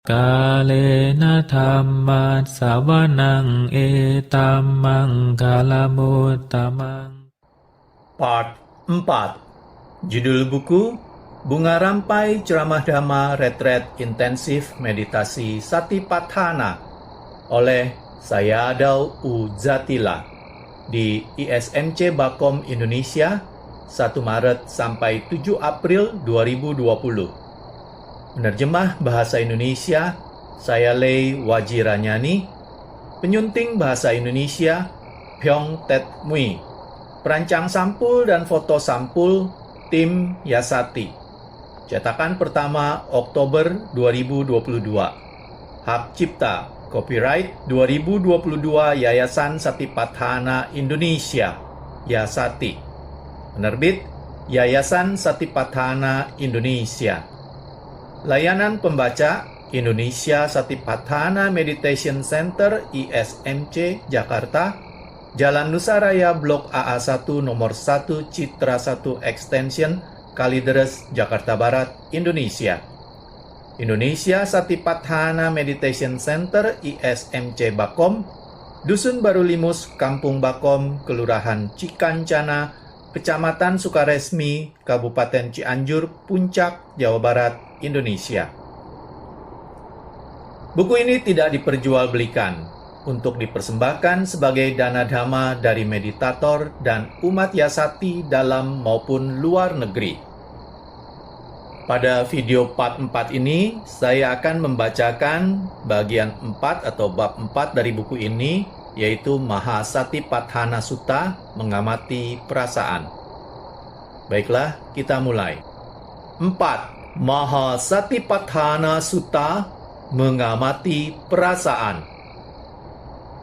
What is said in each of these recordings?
Kalena dhammat sawanang etamang kalamutamang. Part 4. Judul buku Bunga Rampai Ceramah Dhamma Retret Intensif Meditasi Satipatthana oleh Sayadaw U. Zatila di ISMC Bakom Indonesia 1 Maret sampai 7 April 2020. Penerjemah Bahasa Indonesia saya Lei Wajiranyani. Penyunting Bahasa Indonesia Pyong Tet Mui. Perancang sampul dan foto sampul tim Yasati. Cetakan pertama Oktober 2022. Hak cipta copyright 2022 Yayasan Satipatthana Indonesia Yasati. Penerbit Yayasan Satipatthana Indonesia. Layanan pembaca Indonesia Satipatthana Meditation Center ISMC Jakarta, Jalan Nusaraya Blok AA1 nomor 1 Citra 1 Extension Kalideres, Jakarta Barat, Indonesia. Indonesia Satipatthana Meditation Center ISMC Bakom, Dusun Baru Limus, Kampung Bakom, Kelurahan Cikancana, Kecamatan Sukaresmi, Kabupaten Cianjur, Puncak, Jawa Barat, Indonesia. Buku ini tidak diperjualbelikan, untuk dipersembahkan sebagai dana dhamma dari meditator dan umat Yasati dalam maupun luar negeri. Pada video part 4 ini, saya akan membacakan bagian 4 atau bab 4 dari buku ini, yaitu Mahasatipatthana Sutta, mengamati perasaan. Baiklah, kita mulai. 4. Mahasatipatthana Sutta, mengamati perasaan.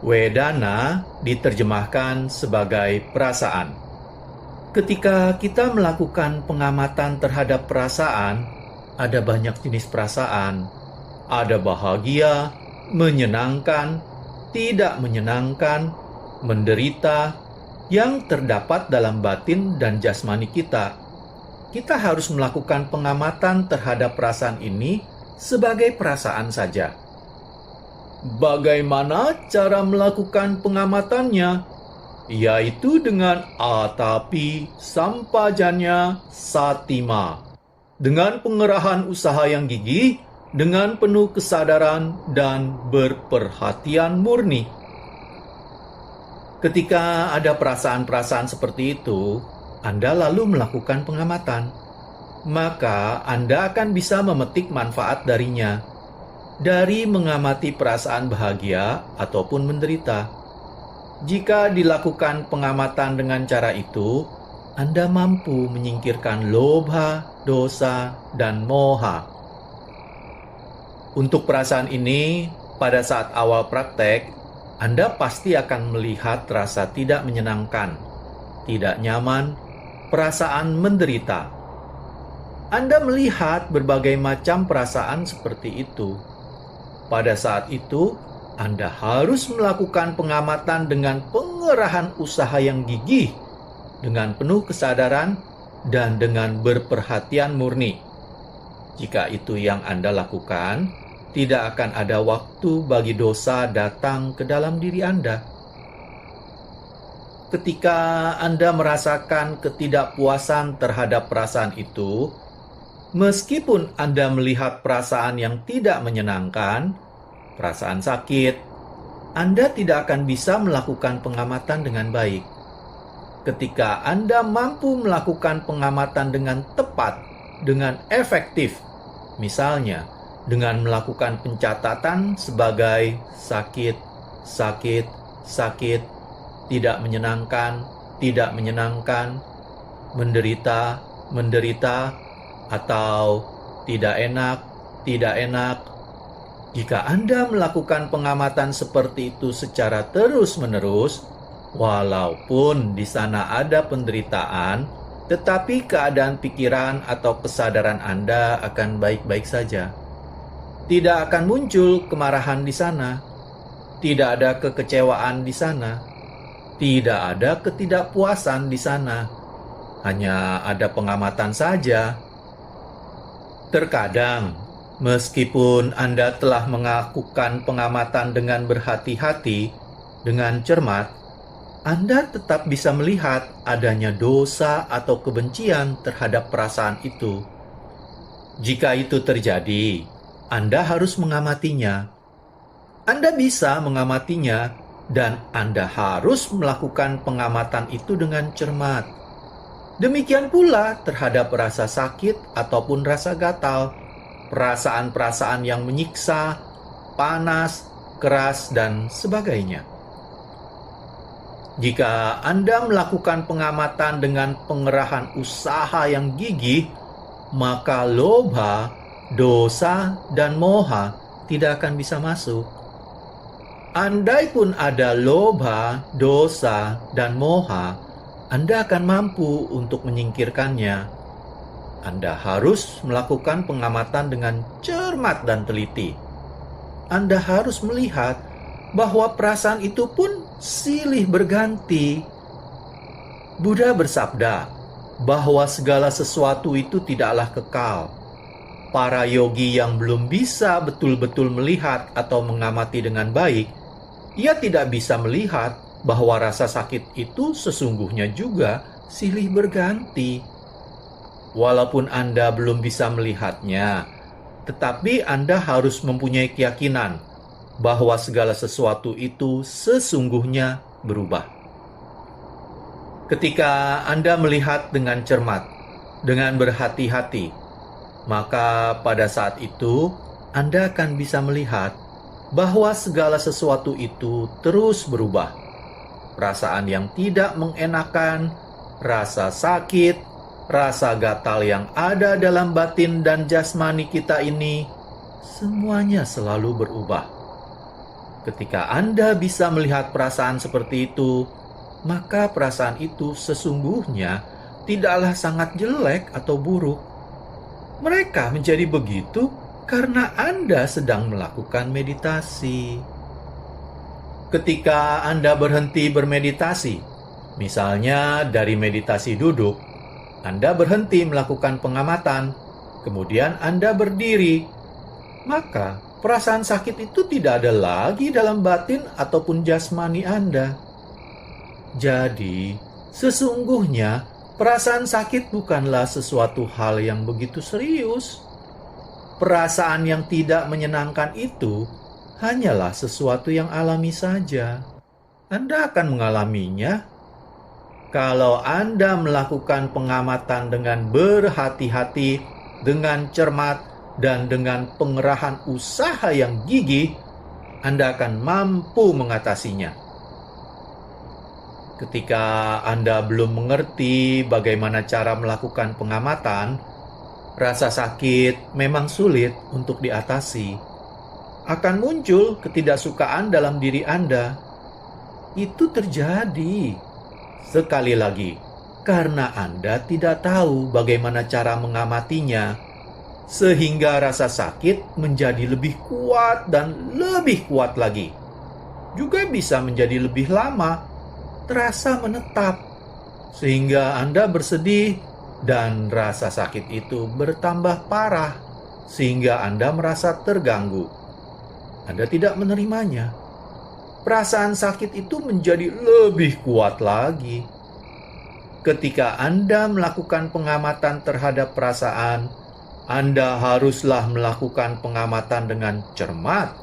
Wedana diterjemahkan sebagai perasaan. Ketika kita melakukan pengamatan terhadap perasaan, ada banyak jenis perasaan. Ada bahagia, menyenangkan, tidak menyenangkan, menderita, yang terdapat dalam batin dan jasmani kita. Kita harus melakukan pengamatan terhadap perasaan ini sebagai perasaan saja. Bagaimana cara melakukan pengamatannya? Yaitu dengan atapi sampajanya satima. Dengan pengerahan usaha yang gigih, dengan penuh kesadaran dan berperhatian murni. Ketika ada perasaan-perasaan seperti itu, Anda lalu melakukan pengamatan, maka Anda akan bisa memetik manfaat darinya, dari mengamati perasaan bahagia ataupun menderita. Jika dilakukan pengamatan dengan cara itu, Anda mampu menyingkirkan lobha, dosa, dan moha. Untuk perasaan ini, pada saat awal praktek, Anda pasti akan melihat rasa tidak menyenangkan, tidak nyaman, perasaan menderita. Anda melihat berbagai macam perasaan seperti itu. Pada saat itu, Anda harus melakukan pengamatan dengan pengerahan usaha yang gigih, dengan penuh kesadaran, dan dengan berperhatian murni. Jika itu yang Anda lakukan, tidak akan ada waktu bagi dosa datang ke dalam diri Anda. Ketika Anda merasakan ketidakpuasan terhadap perasaan itu, meskipun Anda melihat perasaan yang tidak menyenangkan, perasaan sakit, Anda tidak akan bisa melakukan pengamatan dengan baik. Ketika Anda mampu melakukan pengamatan dengan tepat, dengan efektif, misalnya dengan melakukan pencatatan sebagai sakit, sakit, sakit, tidak menyenangkan, menderita, menderita, atau tidak enak, tidak enak. Jika Anda melakukan pengamatan seperti itu secara terus-menerus, walaupun di sana ada penderitaan, tetapi keadaan pikiran atau kesadaran Anda akan baik-baik saja. Tidak akan muncul kemarahan di sana, tidak ada kekecewaan di sana, tidak ada ketidakpuasan di sana. Hanya ada pengamatan saja. Terkadang Meskipun Anda telah melakukan pengamatan dengan berhati-hati, dengan cermat, Anda tetap bisa melihat adanya dosa atau kebencian terhadap perasaan itu. Jika itu terjadi, Anda harus mengamatinya. Anda bisa mengamatinya, dan Anda harus melakukan pengamatan itu dengan cermat. Demikian pula terhadap rasa sakit ataupun rasa gatal, perasaan-perasaan yang menyiksa, panas, keras, dan sebagainya. Jika Anda melakukan pengamatan dengan pengerahan usaha yang gigih, maka lobha, dosa, dan moha tidak akan bisa masuk. Andai pun ada lobha, dosa, dan moha, Anda akan mampu untuk menyingkirkannya. Anda harus melakukan pengamatan dengan cermat dan teliti. Anda harus melihat bahwa perasaan itu pun silih berganti. Buddha bersabda bahwa segala sesuatu itu tidaklah kekal. Para yogi yang belum bisa betul-betul melihat atau mengamati dengan baik, ia tidak bisa melihat bahwa rasa sakit itu sesungguhnya juga silih berganti. Walaupun Anda belum bisa melihatnya, tetapi Anda harus mempunyai keyakinan bahwa segala sesuatu itu sesungguhnya berubah. Ketika Anda melihat dengan cermat, dengan berhati-hati, maka pada saat itu Anda akan bisa melihat bahwa segala sesuatu itu terus berubah. Perasaan yang tidak mengenakan, rasa sakit, rasa gatal yang ada dalam batin dan jasmani kita ini, semuanya selalu berubah. Ketika Anda bisa melihat perasaan seperti itu, maka perasaan itu sesungguhnya tidaklah sangat jelek atau buruk. Mereka menjadi begitu karena Anda sedang melakukan meditasi. Ketika Anda berhenti bermeditasi, misalnya dari meditasi duduk, Anda berhenti melakukan pengamatan, kemudian Anda berdiri, maka perasaan sakit itu tidak ada lagi dalam batin ataupun jasmani Anda. Jadi, sesungguhnya perasaan sakit bukanlah sesuatu hal yang begitu serius. Perasaan yang tidak menyenangkan itu hanyalah sesuatu yang alami saja. Anda akan mengalaminya. Kalau Anda melakukan pengamatan dengan berhati-hati, dengan cermat, dan dengan pengerahan usaha yang gigih, Anda akan mampu mengatasinya. Ketika Anda belum mengerti bagaimana cara melakukan pengamatan, rasa sakit memang sulit untuk diatasi. Akan muncul ketidaksukaan dalam diri Anda. Itu terjadi. Sekali lagi, karena Anda tidak tahu bagaimana cara mengamatinya, sehingga rasa sakit menjadi lebih kuat dan lebih kuat lagi. Juga bisa menjadi lebih lama, terasa menetap, sehingga Anda bersedih dan rasa sakit itu bertambah parah, sehingga Anda merasa terganggu. Anda tidak menerimanya. Perasaan sakit itu menjadi lebih kuat lagi. Ketika Anda melakukan pengamatan terhadap perasaan, Anda haruslah melakukan pengamatan dengan cermat,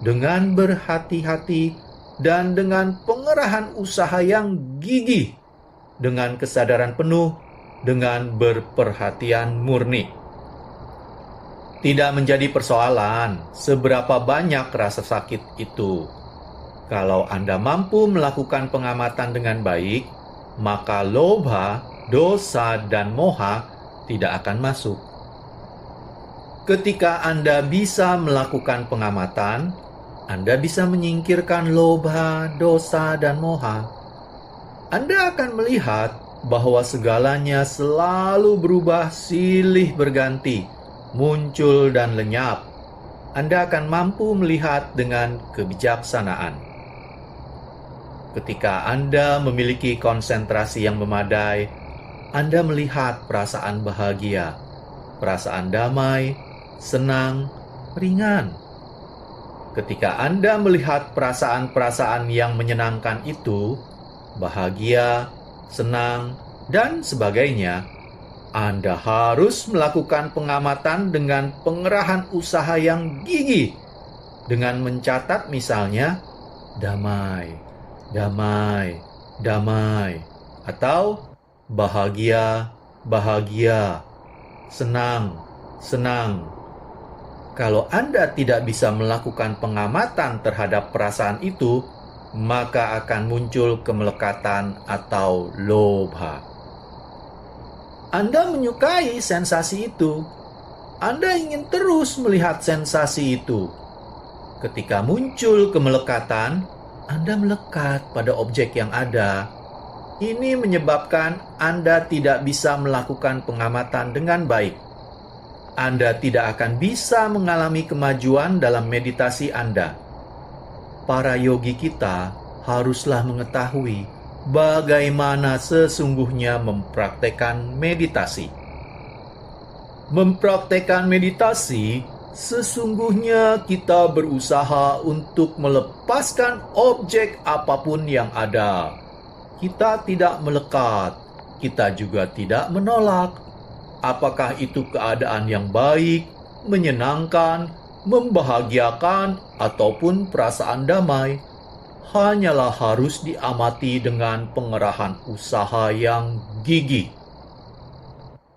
dengan berhati-hati, dan dengan pengerahan usaha yang gigih, dengan kesadaran penuh, dengan berperhatian murni. Tidak menjadi persoalan seberapa banyak rasa sakit itu. Kalau Anda mampu melakukan pengamatan dengan baik, maka lobha, dosa, dan moha tidak akan masuk. Ketika Anda bisa melakukan pengamatan, Anda bisa menyingkirkan lobha, dosa, dan moha. Anda akan melihat bahwa segalanya selalu berubah silih berganti, muncul dan lenyap. Anda akan mampu melihat dengan kebijaksanaan. Ketika Anda memiliki konsentrasi yang memadai, Anda melihat perasaan bahagia, perasaan damai, senang, ringan. Ketika Anda melihat perasaan-perasaan yang menyenangkan itu, bahagia, senang, dan sebagainya, Anda harus melakukan pengamatan dengan pengerahan usaha yang gigih, dengan mencatat misalnya, damai, damai, damai, atau bahagia, bahagia, senang, senang. Kalau Anda tidak bisa melakukan pengamatan terhadap perasaan itu, maka akan muncul kemelekatan atau lobha. Anda menyukai sensasi itu. Anda ingin terus melihat sensasi itu. Ketika muncul kemelekatan, Anda melekat pada objek yang ada. Ini menyebabkan Anda tidak bisa melakukan pengamatan dengan baik. Anda tidak akan bisa mengalami kemajuan dalam meditasi Anda. Para yogi kita haruslah mengetahui bagaimana sesungguhnya mempraktekkan meditasi. Mempraktekkan meditasi, sesungguhnya kita berusaha untuk melepaskan objek apapun yang ada. Kita tidak melekat, kita juga tidak menolak. Apakah itu keadaan yang baik, menyenangkan, membahagiakan, ataupun perasaan damai, hanyalah harus diamati dengan pengerahan usaha yang gigih.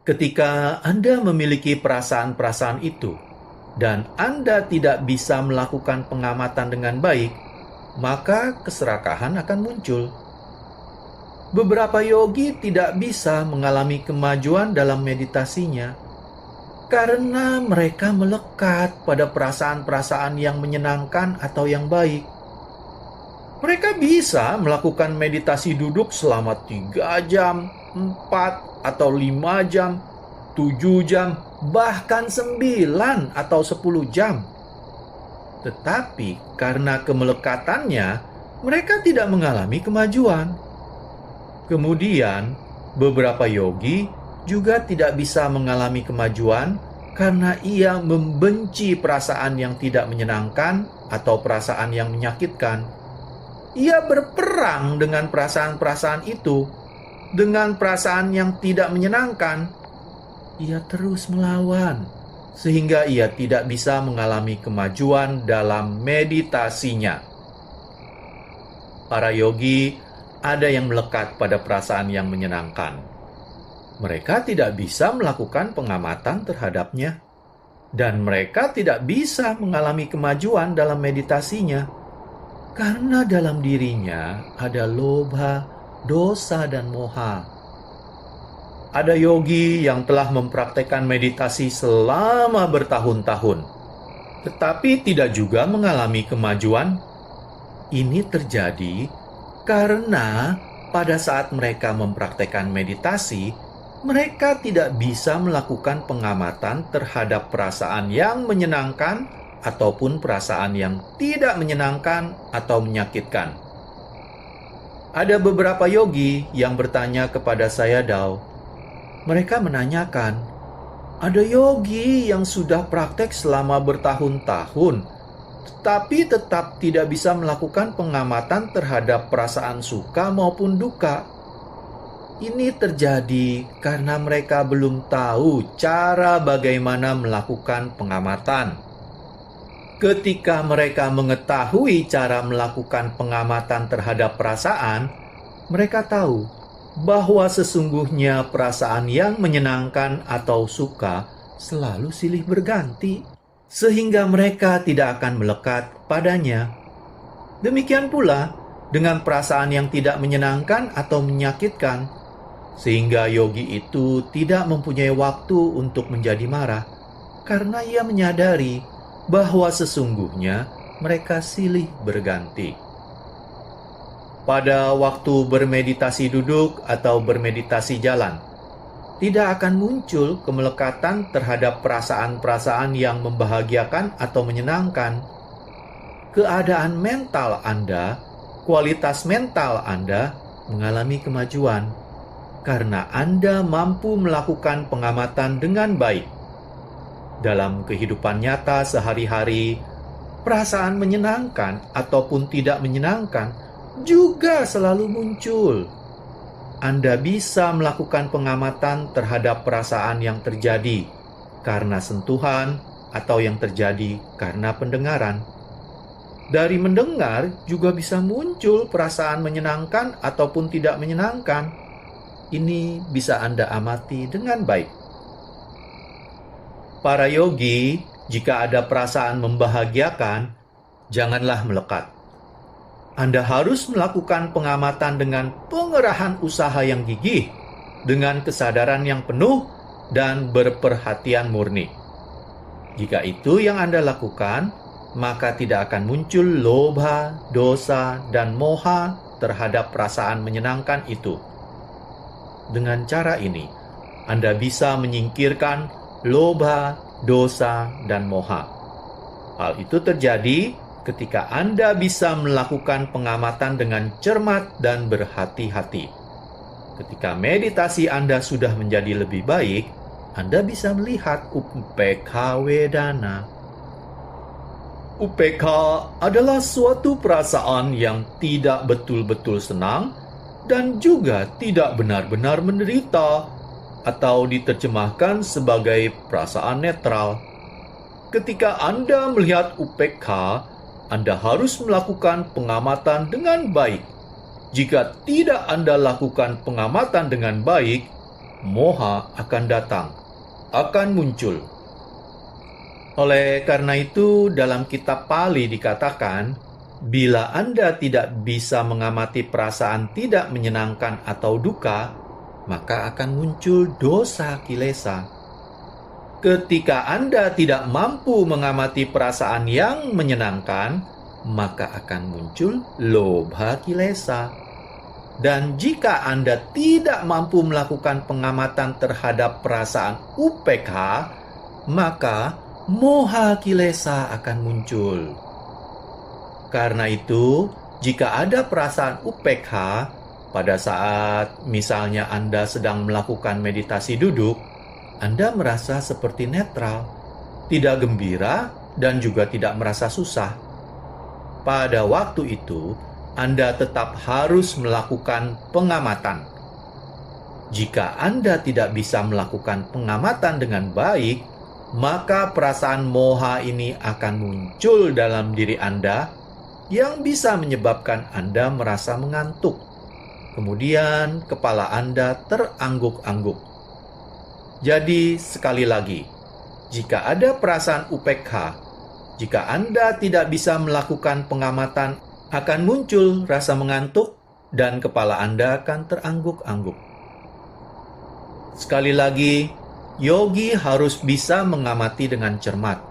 Ketika Anda memiliki perasaan-perasaan itu, dan Anda tidak bisa melakukan pengamatan dengan baik, maka keserakahan akan muncul. Beberapa yogi tidak bisa mengalami kemajuan dalam meditasinya karena mereka melekat pada perasaan-perasaan yang menyenangkan atau yang baik. Mereka bisa melakukan meditasi duduk selama 3 jam, 4 atau 5 jam, 7 jam, bahkan 9 atau 10 jam. Tetapi karena kemelekatannya, mereka tidak mengalami kemajuan. Kemudian, beberapa yogi juga tidak bisa mengalami kemajuan karena ia membenci perasaan yang tidak menyenangkan atau perasaan yang menyakitkan. Ia berperang dengan perasaan-perasaan itu, dengan perasaan yang tidak menyenangkan. Ia terus melawan, sehingga ia tidak bisa mengalami kemajuan dalam meditasinya. Para yogi ada yang melekat pada perasaan yang menyenangkan. Mereka tidak bisa melakukan pengamatan terhadapnya, dan mereka tidak bisa mengalami kemajuan dalam meditasinya, karena dalam dirinya ada lobha, dosa, dan moha. Ada yogi yang telah mempraktekkan meditasi selama bertahun-tahun, tetapi tidak juga mengalami kemajuan. Ini terjadi karena pada saat mereka mempraktekkan meditasi, mereka tidak bisa melakukan pengamatan terhadap perasaan yang menyenangkan ataupun perasaan yang tidak menyenangkan atau menyakitkan. Ada beberapa yogi yang bertanya kepada saya, Dao. Mereka menanyakan, ada yogi yang sudah praktek selama bertahun-tahun, tetapi tetap tidak bisa melakukan pengamatan terhadap perasaan suka maupun duka. Ini terjadi karena mereka belum tahu cara bagaimana melakukan pengamatan. Ketika mereka mengetahui cara melakukan pengamatan terhadap perasaan, mereka tahu bahwa sesungguhnya perasaan yang menyenangkan atau suka selalu silih berganti, sehingga mereka tidak akan melekat padanya. Demikian pula dengan perasaan yang tidak menyenangkan atau menyakitkan, sehingga yogi itu tidak mempunyai waktu untuk menjadi marah, karena ia menyadari bahwa sesungguhnya mereka silih berganti. Pada waktu bermeditasi duduk atau bermeditasi jalan, tidak akan muncul kemelekatan terhadap perasaan-perasaan yang membahagiakan atau menyenangkan. Keadaan mental Anda, kualitas mental Anda mengalami kemajuan karena Anda mampu melakukan pengamatan dengan baik. Dalam kehidupan nyata sehari-hari, perasaan menyenangkan ataupun tidak menyenangkan juga selalu muncul. Anda bisa melakukan pengamatan terhadap perasaan yang terjadi karena sentuhan atau yang terjadi karena pendengaran. Dari mendengar juga bisa muncul perasaan menyenangkan ataupun tidak menyenangkan. Ini bisa Anda amati dengan baik. Para yogi, jika ada perasaan membahagiakan, janganlah melekat. Anda harus melakukan pengamatan dengan pengerahan usaha yang gigih, dengan kesadaran yang penuh, dan berperhatian murni. Jika itu yang Anda lakukan, maka tidak akan muncul lobha, dosa, dan moha terhadap perasaan menyenangkan itu. Dengan cara ini, Anda bisa menyingkirkan lobha, dosa, dan moha. Hal itu terjadi ketika Anda bisa melakukan pengamatan dengan cermat dan berhati-hati. Ketika meditasi Anda sudah menjadi lebih baik, Anda bisa melihat upekha wedana. Upekha adalah suatu perasaan yang tidak betul-betul senang dan juga tidak benar-benar menderita, atau diterjemahkan sebagai perasaan netral. Ketika Anda melihat upekha, Anda harus melakukan pengamatan dengan baik. Jika tidak Anda lakukan pengamatan dengan baik, moha akan datang, akan muncul. Oleh karena itu, dalam kitab Pali dikatakan, bila Anda tidak bisa mengamati perasaan tidak menyenangkan atau duka, maka akan muncul dosa kilesa. Ketika Anda tidak mampu mengamati perasaan yang menyenangkan, maka akan muncul lobha kilesa. Dan jika Anda tidak mampu melakukan pengamatan terhadap perasaan upekha, maka moha kilesa akan muncul. Karena itu, jika ada perasaan upekha, pada saat misalnya Anda sedang melakukan meditasi duduk, Anda merasa seperti netral, tidak gembira, dan juga tidak merasa susah. Pada waktu itu, Anda tetap harus melakukan pengamatan. Jika Anda tidak bisa melakukan pengamatan dengan baik, maka perasaan moha ini akan muncul dalam diri Anda yang bisa menyebabkan Anda merasa mengantuk. Kemudian kepala Anda terangguk-angguk. Jadi sekali lagi, jika ada perasaan upekha, jika Anda tidak bisa melakukan pengamatan, akan muncul rasa mengantuk dan kepala Anda akan terangguk-angguk. Sekali lagi, yogi harus bisa mengamati dengan cermat.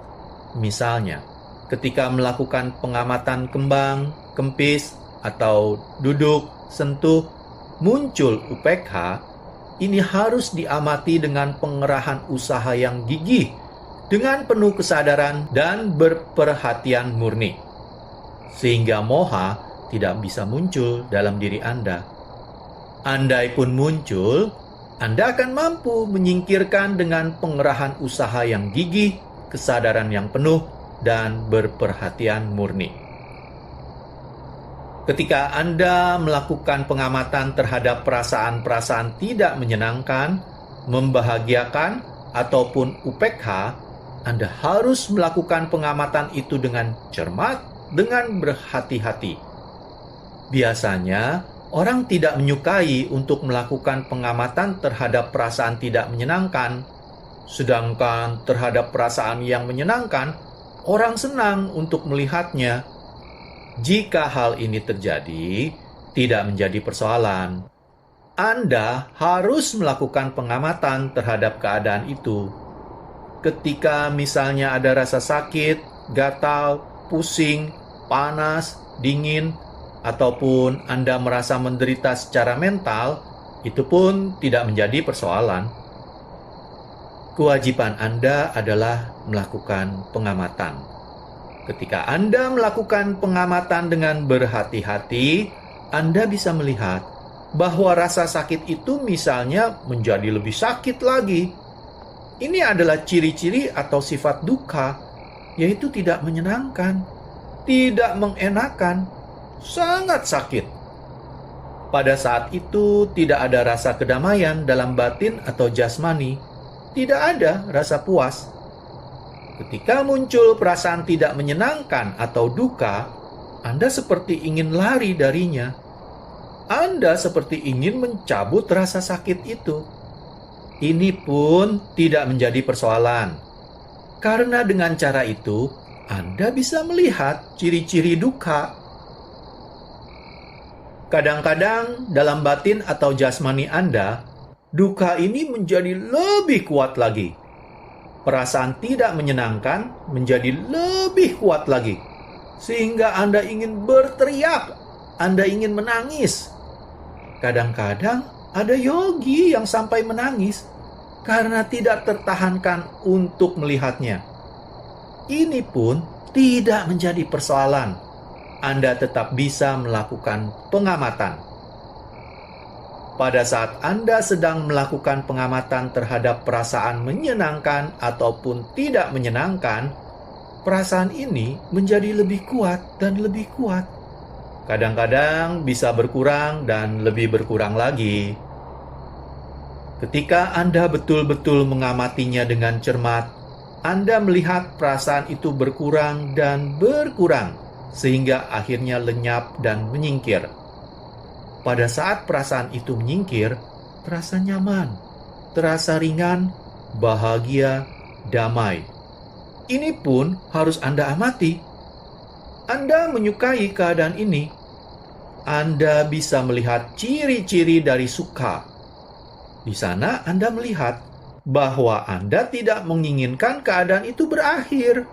Misalnya, ketika melakukan pengamatan kembang, kempis, atau duduk, sentuh, muncul upekha, ini harus diamati dengan pengerahan usaha yang gigih, dengan penuh kesadaran dan berperhatian murni. Sehingga moha tidak bisa muncul dalam diri Anda. Andai pun muncul, Anda akan mampu menyingkirkan dengan pengerahan usaha yang gigih, kesadaran yang penuh, dan berperhatian murni. Ketika Anda melakukan pengamatan terhadap perasaan-perasaan tidak menyenangkan, membahagiakan, ataupun upekha, Anda harus melakukan pengamatan itu dengan cermat, dengan berhati-hati. Biasanya, orang tidak menyukai untuk melakukan pengamatan terhadap perasaan tidak menyenangkan. Sedangkan terhadap perasaan yang menyenangkan, orang senang untuk melihatnya. Jika hal ini terjadi, tidak menjadi persoalan. Anda harus melakukan pengamatan terhadap keadaan itu. Ketika misalnya ada rasa sakit, gatal, pusing, panas, dingin, ataupun Anda merasa menderita secara mental, itu pun tidak menjadi persoalan. Kewajiban Anda adalah melakukan pengamatan. Ketika Anda melakukan pengamatan dengan berhati-hati, Anda bisa melihat bahwa rasa sakit itu misalnya menjadi lebih sakit lagi. Ini adalah ciri-ciri atau sifat duka, yaitu tidak menyenangkan, tidak mengenakan, sangat sakit. Pada saat itu tidak ada rasa kedamaian dalam batin atau jasmani, tidak ada rasa puas. Ketika muncul perasaan tidak menyenangkan atau duka, Anda seperti ingin lari darinya. Anda seperti ingin mencabut rasa sakit itu. Ini pun tidak menjadi persoalan, karena dengan cara itu Anda bisa melihat ciri-ciri duka. Kadang-kadang dalam batin atau jasmani Anda, duka ini menjadi lebih kuat lagi. Perasaan tidak menyenangkan menjadi lebih kuat lagi, sehingga Anda ingin berteriak, Anda ingin menangis. Kadang-kadang ada yogi yang sampai menangis karena tidak tertahankan untuk melihatnya. Ini pun tidak menjadi persoalan. Anda tetap bisa melakukan pengamatan. Pada saat Anda sedang melakukan pengamatan terhadap perasaan menyenangkan ataupun tidak menyenangkan, perasaan ini menjadi lebih kuat dan lebih kuat. Kadang-kadang bisa berkurang dan lebih berkurang lagi. Ketika Anda betul-betul mengamatinya dengan cermat, Anda melihat perasaan itu berkurang dan berkurang, sehingga akhirnya lenyap dan menyingkir. Pada saat perasaan itu menyingkir, terasa nyaman, terasa ringan, bahagia, damai. Ini pun harus Anda amati. Anda menyukai keadaan ini. Anda bisa melihat ciri-ciri dari suka. Di sana Anda melihat bahwa Anda tidak menginginkan keadaan itu berakhir.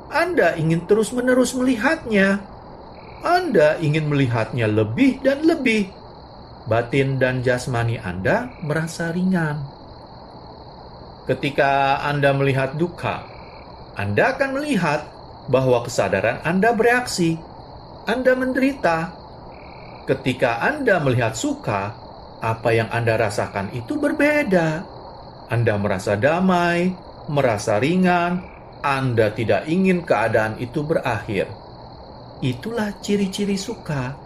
Anda ingin terus-menerus melihatnya. Anda ingin melihatnya lebih dan lebih. Batin dan jasmani Anda merasa ringan. Ketika Anda melihat duka, Anda akan melihat bahwa kesadaran Anda bereaksi. Anda menderita. Ketika Anda melihat suka, apa yang Anda rasakan itu berbeda. Anda merasa damai, merasa ringan. Anda tidak ingin keadaan itu berakhir. Itulah ciri-ciri suka.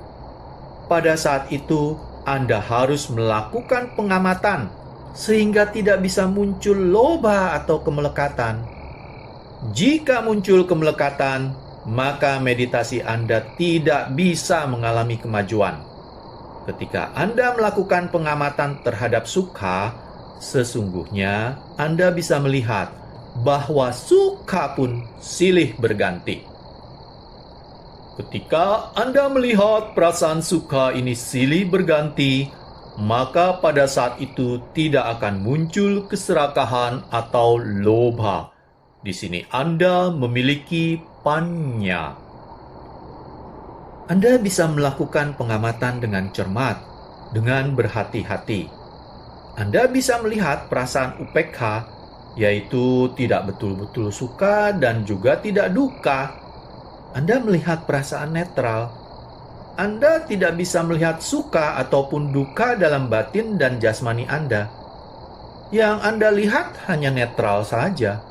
Pada saat itu, Anda harus melakukan pengamatan sehingga tidak bisa muncul loba atau kemelekatan. Jika muncul kemelekatan, maka meditasi Anda tidak bisa mengalami kemajuan. Ketika Anda melakukan pengamatan terhadap suka, sesungguhnya Anda bisa melihat bahwa suka pun silih berganti. Ketika Anda melihat perasaan suka ini silih berganti, maka pada saat itu tidak akan muncul keserakahan atau lobha. Di sini Anda memiliki panya. Anda bisa melakukan pengamatan dengan cermat, dengan berhati-hati. Anda bisa melihat perasaan upekha, yaitu tidak betul-betul suka dan juga tidak duka. Anda melihat perasaan netral. Anda tidak bisa melihat suka ataupun duka dalam batin dan jasmani Anda. Yang Anda lihat hanya netral saja.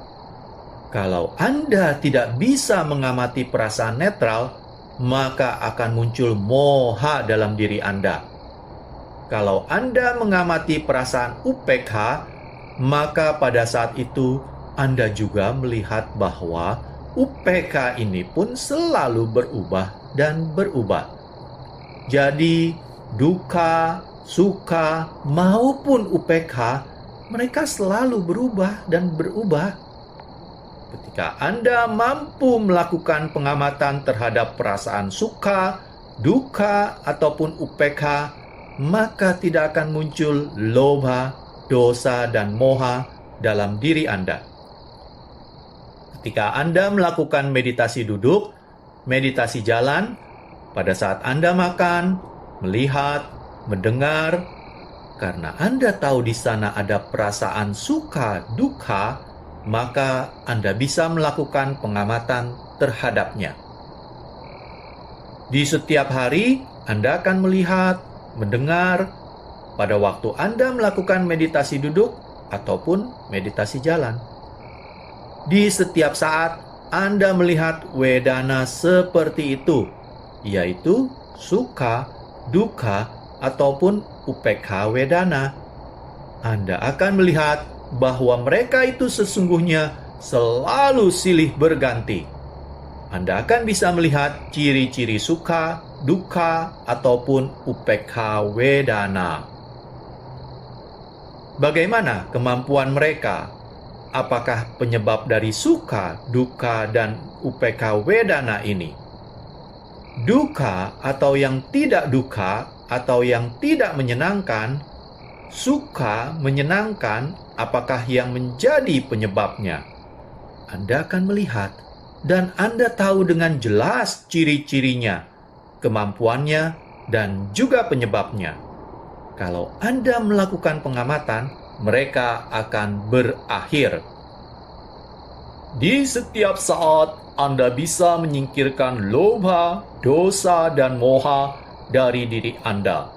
Kalau Anda tidak bisa mengamati perasaan netral, maka akan muncul moha dalam diri Anda. Kalau Anda mengamati perasaan upekha, maka pada saat itu Anda juga melihat bahwa upekha ini pun selalu berubah dan berubah. Jadi, duka, suka, maupun upekha, mereka selalu berubah dan berubah. Ketika Anda mampu melakukan pengamatan terhadap perasaan suka, duka, ataupun upekha, maka tidak akan muncul lobha, dosa, dan moha dalam diri Anda. Ketika Anda melakukan meditasi duduk, meditasi jalan, pada saat Anda makan, melihat, mendengar, karena Anda tahu di sana ada perasaan suka, duka, maka Anda bisa melakukan pengamatan terhadapnya. Di setiap hari, Anda akan melihat, mendengar. Pada waktu Anda melakukan meditasi duduk, ataupun meditasi jalan. Di setiap saat Anda melihat wedana seperti itu, yaitu sukha, dukkha, ataupun upekha wedana. Anda akan melihat bahwa mereka itu sesungguhnya selalu silih berganti. Anda akan bisa melihat ciri-ciri sukha, dukkha, ataupun upekha wedana. Bagaimana kemampuan mereka? Apakah penyebab dari sukha, dukkha, dan upekha wedana ini? Dukkha atau yang tidak dukkha atau yang tidak menyenangkan, sukha menyenangkan, apakah yang menjadi penyebabnya? Anda akan melihat dan Anda tahu dengan jelas ciri-cirinya, kemampuannya, dan juga penyebabnya. Kalau Anda melakukan pengamatan, mereka akan berakhir. Di setiap saat, Anda bisa menyingkirkan lobha, dosa, dan moha dari diri Anda.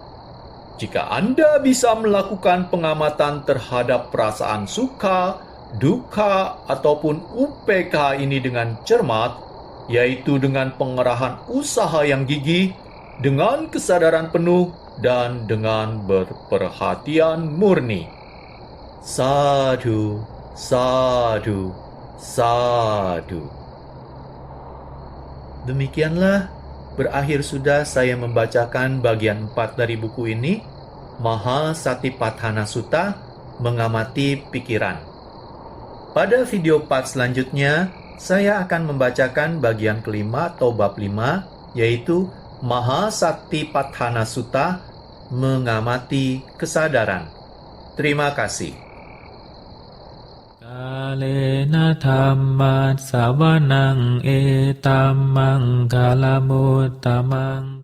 Jika Anda bisa melakukan pengamatan terhadap perasaan sukha, dukkha, ataupun upekha ini dengan cermat, yaitu dengan pengerahan usaha yang gigih, dengan kesadaran penuh, dan dengan berperhatian murni. Sadhu, sadhu, sadhu. Demikianlah berakhir sudah saya membacakan bagian 4 dari buku ini, Mahasatipatthana Sutta, Mengamati Pikiran. Pada video part selanjutnya, saya akan membacakan bagian kelima atau bab 5, yaitu Mahasatipatthana Sutta, Mengamati Kesadaran. Terima kasih. Kalena dhamma savanang etammang kalamutamang